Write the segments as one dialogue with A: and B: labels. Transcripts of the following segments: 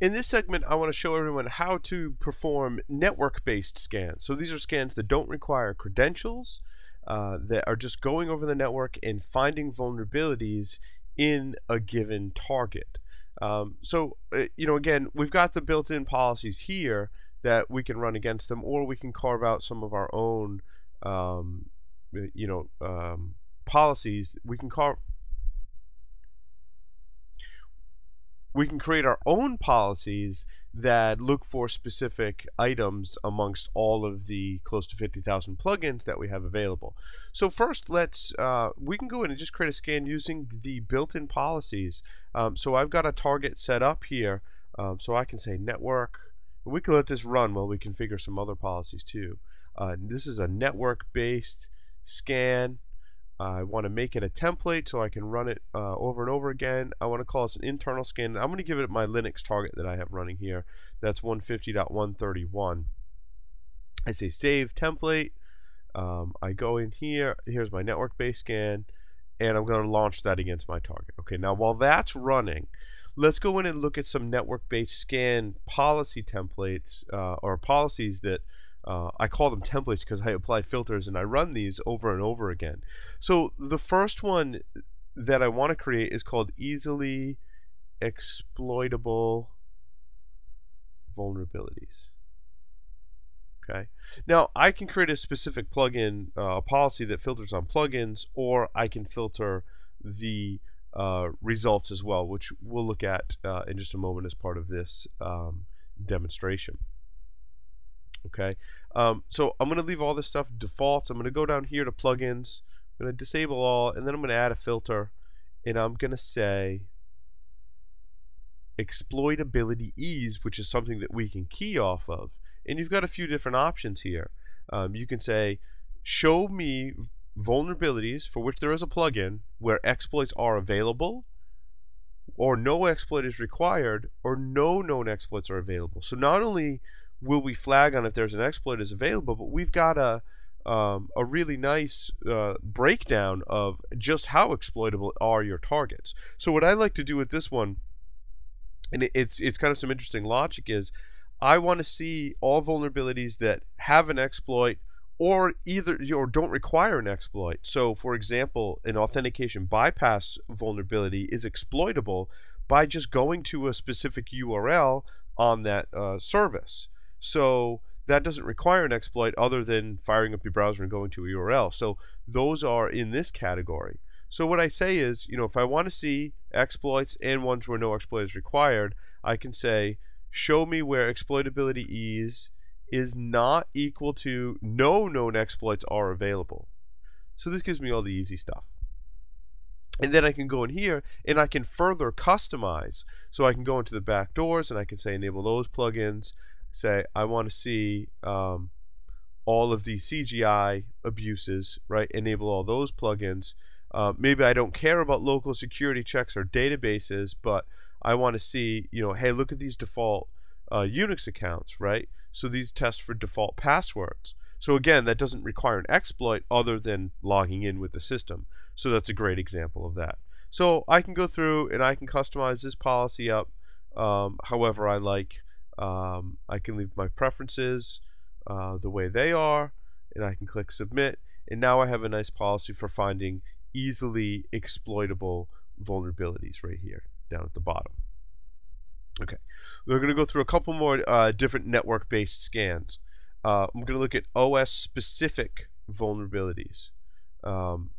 A: In this segment, I want to show everyone how to perform network-based scans. So these are scans that don't require credentials, that are just going over the network and finding vulnerabilities in a given target. Again, we've got the built-in policies here that we can run against them, or we can carve out some of our own, policies. We can create our own policies that look for specific items amongst all of the close to 50,000 plugins that we have available. So first, we can go in and just create a scan using the built-in policies. So I've got a target set up here, so I can say network. We can let this run while we configure some other policies too. This is a network-based scan. I want to make it a template so I can run it over and over again. I want to call this an internal scan. I'm going to give it my Linux target that I have running here. That's 150.131. I say save template. I go in here. Here's my network-based scan, and I'm going to launch that against my target. Okay, now while that's running, let's go in and look at some network-based scan policy templates or policies that I call them templates because I apply filters and I run these over and over again. So the first one that I want to create is called easily exploitable vulnerabilities. Okay. Now I can create a specific plugin policy that filters on plugins, or I can filter the results as well, which we'll look at in just a moment as part of this demonstration. Okay, so I'm going to leave all this stuff defaults. I'm going to go down here to plugins. I'm going to disable all, and then I'm going to add a filter, and I'm going to say exploitability ease, which is something that we can key off of. And you've got a few different options here. You can say show me vulnerabilities for which there is a plugin where exploits are available, or no exploit is required, or no known exploits are available. So not only will we flag on if there's an exploit is available, but we've got a really nice breakdown of just how exploitable are your targets. So what I like to do with this one, and it's kind of some interesting logic, is I want to see all vulnerabilities that have an exploit or don't require an exploit. So for example, an authentication bypass vulnerability is exploitable by just going to a specific URL on that service. So that doesn't require an exploit other than firing up your browser and going to a URL. So those are in this category. So what I say is, if I want to see exploits and ones where no exploit is required, I can say show me where exploitability ease is not equal to no known exploits are available. So this gives me all the easy stuff. And then I can go in here and I can further customize. So I can go into the back doors and I can say enable those plugins. Say I want to see all of the CGI abuses, right? Enable all those plugins. Maybe I don't care about local security checks or databases, but I want to see, hey, look at these default Unix accounts, right? So these test for default passwords. So again, that doesn't require an exploit other than logging in with the system. So that's a great example of that. So I can go through and I can customize this policy up however I like. I can leave my preferences the way they are, and I can click submit, and now I have a nice policy for finding easily exploitable vulnerabilities right here down at the bottom. Okay, we're going to go through a couple more different network-based scans. I'm going to look at OS-specific vulnerabilities.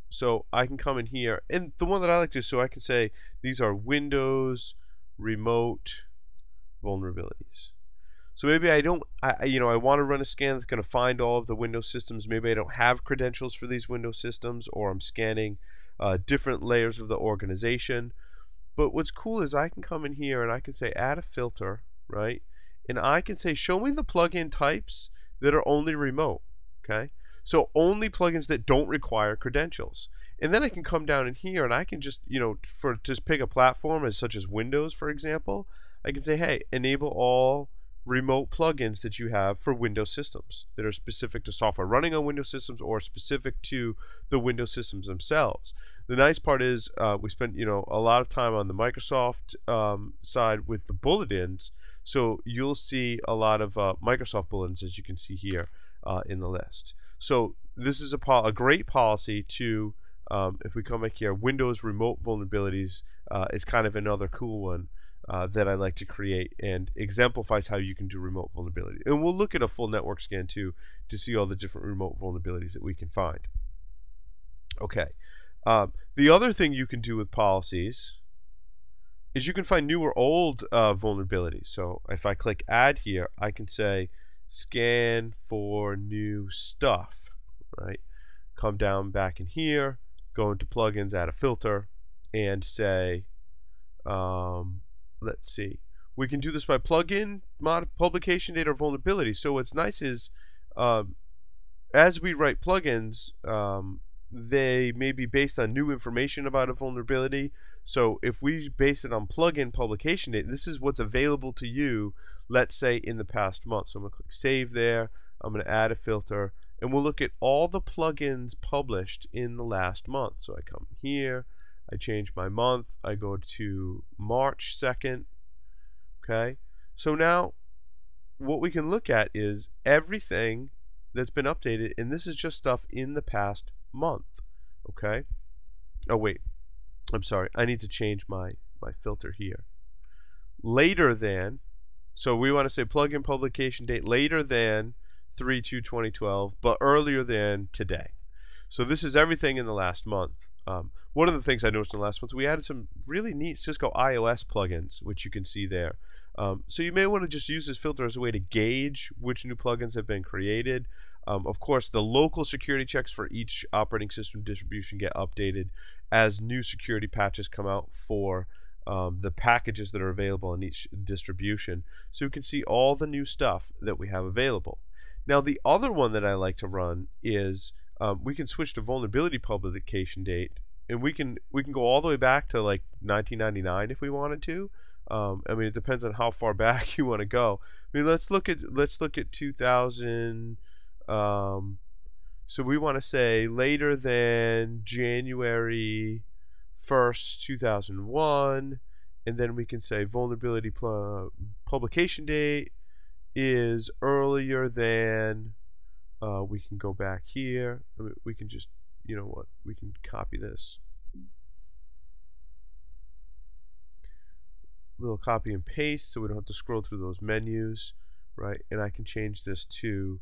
A: So I can come in here, and the one that I like to do, so I can say these are Windows remote vulnerabilities. So maybe I want to run a scan that's going to find all of the Windows systems. Maybe I don't have credentials for these Windows systems, or I'm scanning different layers of the organization. But what's cool is I can come in here and I can say add a filter, right? And I can say show me the plugin types that are only remote, okay? So only plugins that don't require credentials. And then I can come down in here and I can just, just pick a platform as such as Windows, for example. I can say, hey, enable all remote plugins that you have for Windows systems that are specific to software running on Windows systems or specific to the Windows systems themselves. The nice part is we spent a lot of time on the Microsoft side with the bulletins, so you'll see a lot of Microsoft bulletins, as you can see here in the list. So this is a great policy to, if we come back here, Windows remote vulnerabilities is kind of another cool one that I like to create, and exemplifies how you can do remote vulnerability. And we'll look at a full network scan too to see all the different remote vulnerabilities that we can find. Okay. The other thing you can do with policies is you can find new or old vulnerabilities. So if I click add here, I can say scan for new stuff, right? Come down back in here, go into plugins, add a filter, and say, let's see, we can do this by plugin, publication date, or vulnerability. So what's nice is as we write plugins, they may be based on new information about a vulnerability. So if we base it on plugin publication date, this is what's available to you, let's say in the past month. So I'm going to click save there. I'm going to add a filter, and we'll look at all the plugins published in the last month. So I come here, I change my month, I go to March 2nd. Okay, so now what we can look at is everything that's been updated, and this is just stuff in the past month. Okay, oh wait, I'm sorry, I need to change my filter here. Later than, so we want to say plugin publication date later than 3/2/2012, but earlier than today. So this is everything in the last month. One of the things I noticed in the last month, we added some really neat Cisco iOS plugins, which you can see there. So you may want to just use this filter as a way to gauge which new plugins have been created. Of course, the local security checks for each operating system distribution get updated as new security patches come out for the packages that are available in each distribution. So you can see all the new stuff that we have available. Now, the other one that I like to run is we can switch to vulnerability publication date, and we can go all the way back to like 1999 if we wanted to. I mean, it depends on how far back you want to go. I mean, let's look at 2000. So we want to say later than January 1st, 2001, and then we can say vulnerability publication date is earlier than. We can go back here. I mean, we can just, you know what? We can copy this. Little copy and paste, so we don't have to scroll through those menus, right? And I can change this to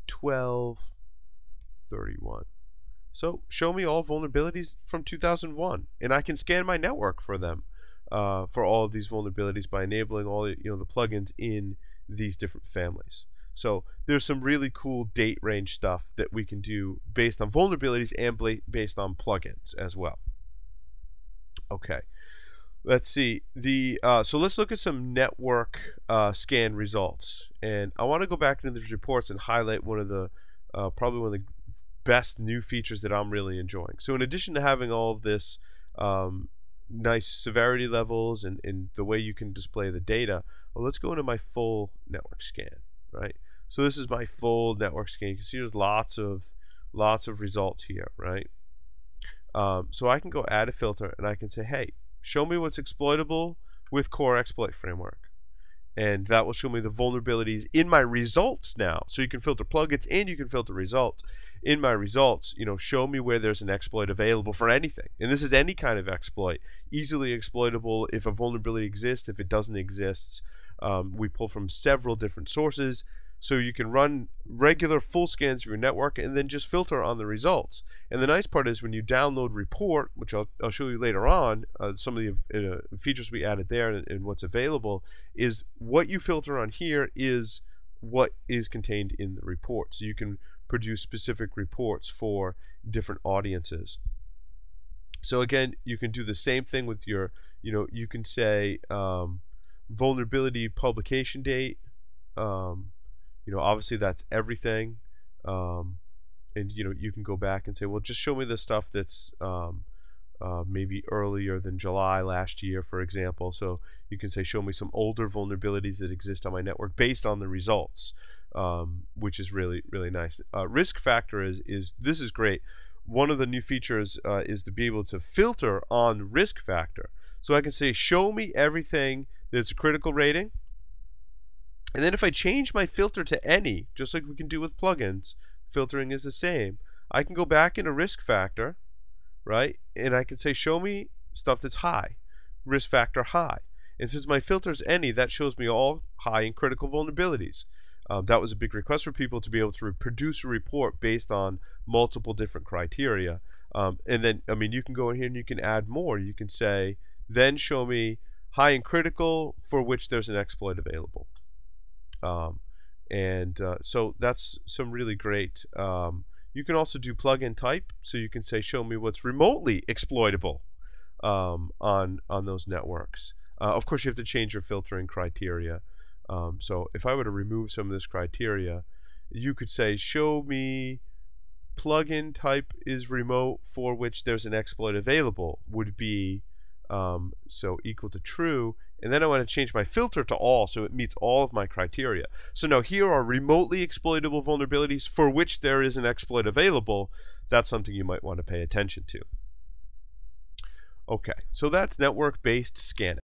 A: 12/31. So show me all vulnerabilities from 2001, and I can scan my network for them, for all of these vulnerabilities by enabling all the plugins in these different families. So there's some really cool date range stuff that we can do based on vulnerabilities and based on plugins as well. Okay, let's see so let's look at some network scan results, and I want to go back into these reports and highlight one of the probably one of the best new features that I'm really enjoying. So in addition to having all of this nice severity levels and the way you can display the data, well, let's go into my full network scan, right? So this is my full network scan. You can see there's lots of results here, right? So I can go add a filter, and I can say, hey, show me what's exploitable with Core Exploit Framework, and that will show me the vulnerabilities in my results now. So you can filter plugins and you can filter results. In my results, show me where there's an exploit available for anything, and this is any kind of exploit, easily exploitable if a vulnerability exists. If it doesn't exist, we pull from several different sources. So you can run regular full scans of your network and then just filter on the results. And the nice part is when you download report, which I'll show you later on, some of the features we added there and what's available, is what you filter on here is what is contained in the report. So you can produce specific reports for different audiences. So again, you can do the same thing with your, you can say vulnerability publication date. Obviously that's everything, and you can go back and say, well, just show me the stuff that's maybe earlier than July last year, for example. So you can say, show me some older vulnerabilities that exist on my network based on the results, which is really, really nice. Risk factor is this is great. one of the new features is to be able to filter on risk factor. So I can say, show me everything that's a critical rating. And then if I change my filter to any, just like we can do with plugins, filtering is the same. I can go back into risk factor, right? And I can say, show me stuff that's high, risk factor high. And since my filter is any, that shows me all high and critical vulnerabilities. That was a big request for people to be able to produce a report based on multiple different criteria. And then, I mean, you can go in here and you can add more. You can say, then show me high and critical for which there's an exploit available. So that's some really great. You can also do plugin type, so you can say, show me what's remotely exploitable on those networks. Of course, you have to change your filtering criteria. So if I were to remove some of this criteria, you could say, show me plugin type is remote for which there's an exploit available, would be so equal to true. And then I want to change my filter to all, so it meets all of my criteria. So now here are remotely exploitable vulnerabilities for which there is an exploit available. That's something you might want to pay attention to. Okay, so that's network-based scanning.